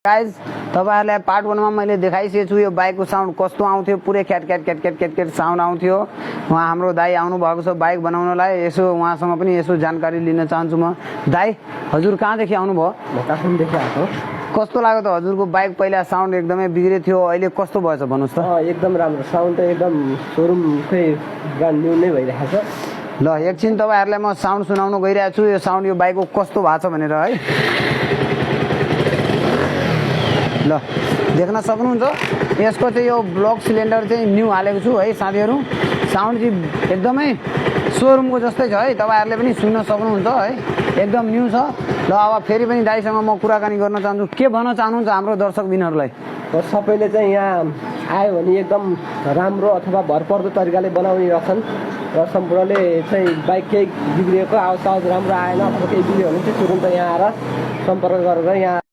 Guys तपाईहरुलाई part 1 मा मैले देखाइसकेको छु यो बाइकको साउन्ड कस्तो आउँथ्यो पुरै ख्याट ख्याट ख्याट ख्याट ख्याट ख्याट साउन्ड आउँथ्यो। उहाँ हाम्रो दाइ आउनु भएको छ बाइक बनाउनलाई, यसो उहाँसँग पनि यसो जानकारी लिन चाहन्छु म। दाइ हजुर कहाँदेखि आउनु भयो? म काठमाडौँदेखि आएको। कस्तो लाग्यो त हजुरको बाइक? पहिला साउन्ड एकदमै बिग्रे थियो, अहिले कस्तो भएछ भन्नुस् त? एकदम राम्रो साउन्ड त एकदम सोरुमकै ब्रान्ड न्यू नै भइरहेको छ। ल एकछिन तपाईहरुलाई म साउन्ड सुनाउन गइरहेको छु, यो साउन्ड यो बाइकको कस्तो भएको छ भनेर है। ल देख्न सक्नुहुन्छ यसको चाहिँ यो ब्लक सिलिन्डर चाहिँ न्यू हालेको छु है साथीहरु। साउन्ड चाहिँ एकदमै सोरुमको जस्तै छ है, तपाईहरुले पनि सुन्न सक्नुहुन्छ है, एकदम न्यू छ। ल अब फेरि पनि दाइसँग म कुराकानी गर्न चाहन्छु, के भन्न चाहनुहुन्छ हाम्रो दर्शकबिनहरुलाई? सबैले चाहिँ यहाँ आयो भने एकदम राम्रो अथवा भरपर्दो तरिकाले बनाउने रहेछन् र सम्पूर्णले चाहिँ बाइक केही बिग्रिएको आवाज राम्रो आएन अथवा केही बिग्रियो भने चाहिँ तुरुन्त यहाँ आएर सम्पर्क गरेर यहाँ